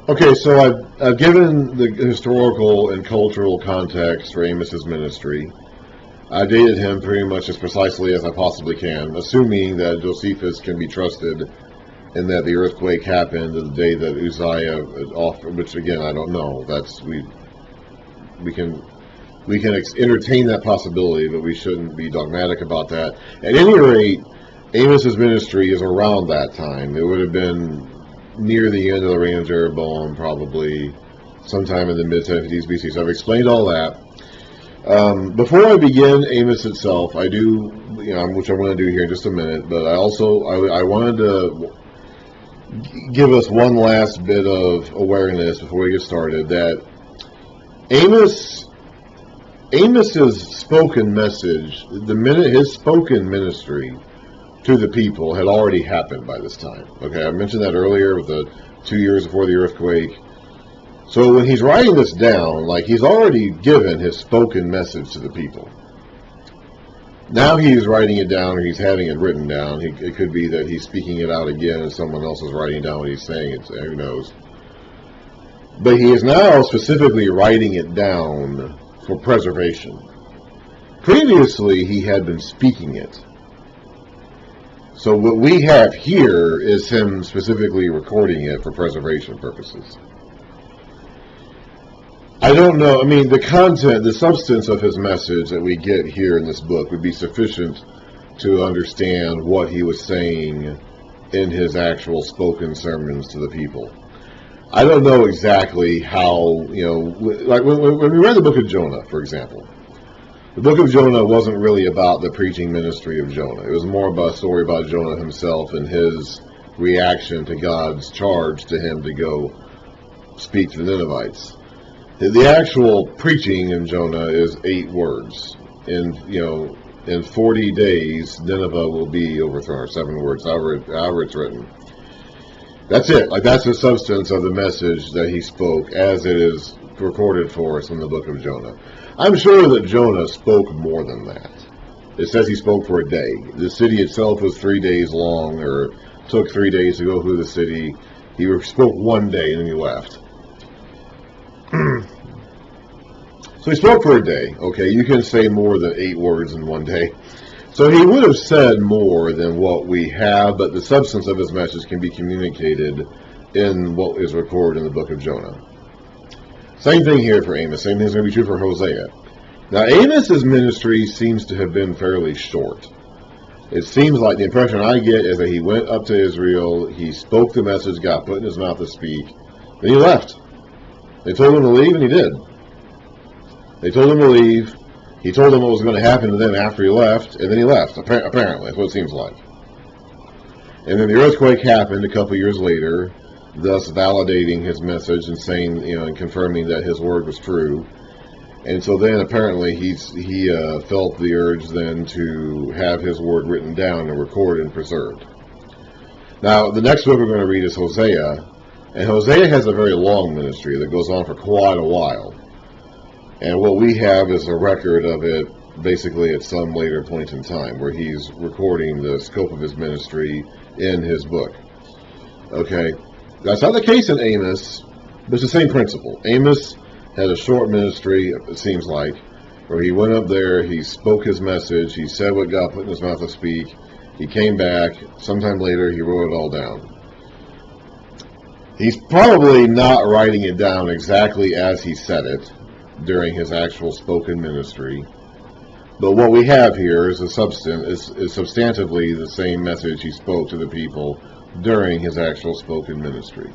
Okay, so I've given the historical and cultural context for Amos's ministry. I dated him pretty much as precisely as I possibly can, assuming that Josephus can be trusted and that the earthquake happened the day that Uzziah offered, which again I don't know. We can entertain that possibility, but we shouldn't be dogmatic about that. At any rate, Amos's ministry is around that time. It would have been near the end of the reign of Jeroboam, probably sometime in the mid-70s BC. So I've explained all that. Before I begin Amos itself, I do, which I'm going to do here in just a minute, but I wanted to give us one last bit of awareness before we get started that Amos's spoken message, the minute his spoken ministry to the people had already happened by this time. Okay, I mentioned that earlier with the 2 years before the earthquake. So when he's writing this down, like he's already given his spoken message to the people. Now he's writing it down, or he's having it written down. It could be that he's speaking it out again and someone else is writing down what he's saying. Who knows? But he is now specifically writing it down for preservation. Previously, he had been speaking it. So what we have here is him specifically recording it for preservation purposes. I don't know, I mean, the content, the substance of his message that we get here in this book would be sufficient to understand what he was saying in his actual spoken sermons to the people. I don't know exactly how, like when we read the book of Jonah, for example, the book of Jonah wasn't really about the preaching ministry of Jonah. It was more about a story about Jonah himself and his reaction to God's charge to him to go speak to the Ninevites. The actual preaching in Jonah is 8 words. In 40 days, Nineveh will be overthrown, or 7 words, however it's written. That's it. Like, that's the substance of the message that he spoke as it is recorded for us in the book of Jonah. I'm sure that Jonah spoke more than that. It says he spoke for a day. The city itself was 3 days long, or took 3 days to go through the city. He spoke 1 day and then he left. So he spoke for a day. Okay, you can say more than 8 words in 1 day. So he would have said more than what we have, but the substance of his message can be communicated in what is recorded in the book of Jonah. Same thing here for Amos. Same thing is going to be true for Hosea. Now, Amos's ministry seems to have been fairly short. It seems like the impression I get is that he went up to Israel, he spoke the message, God put in his mouth to speak, then he left. They told him to leave, and he did. They told him to leave. He told them what was going to happen to them after he left, and then he left, apparently. That's what it seems like. And then the earthquake happened a couple years later, thus validating his message and saying, and confirming that his word was true. And so then apparently he felt the urge then to have his word written down and recorded and preserved. Now, the next book we're going to read is Hosea. And Hosea has a very long ministry that goes on for quite a while. And what we have is a record of it basically at some later point in time where he's recording the scope of his ministry in his book. Okay, that's not the case in Amos, but it's the same principle. Amos had a short ministry, it seems like, where he went up there, he spoke his message, he said what God put in his mouth to speak, he came back, sometime later he wrote it all down. He's probably not writing it down exactly as he said it during his actual spoken ministry, but what we have here is is substantively the same message he spoke to the people during his actual spoken ministry.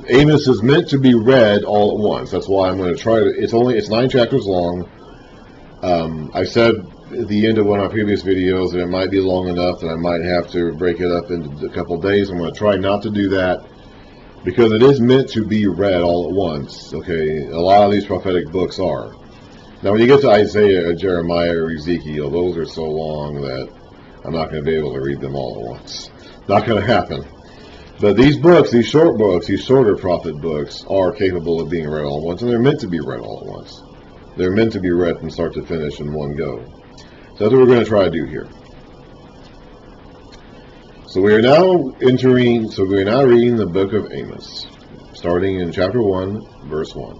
Amos is meant to be read all at once. That's why I'm going to try to. It's 9 chapters long. I said at the end of one of my previous videos that it might be long enough that I might have to break it up into a couple of days. I'm going to try not to do that because it is meant to be read all at once. Okay, a lot of these prophetic books are. Now, when you get to Isaiah or Jeremiah or Ezekiel, those are so long that I'm not going to be able to read them all at once. Not going to happen. But these books, these short books, these shorter prophet books are capable of being read all at once, and they're meant to be read all at once. They're meant to be read from start to finish in one go. So that's what we're going to try to do here. So we are now reading the book of Amos, starting in chapter 1, verse 1.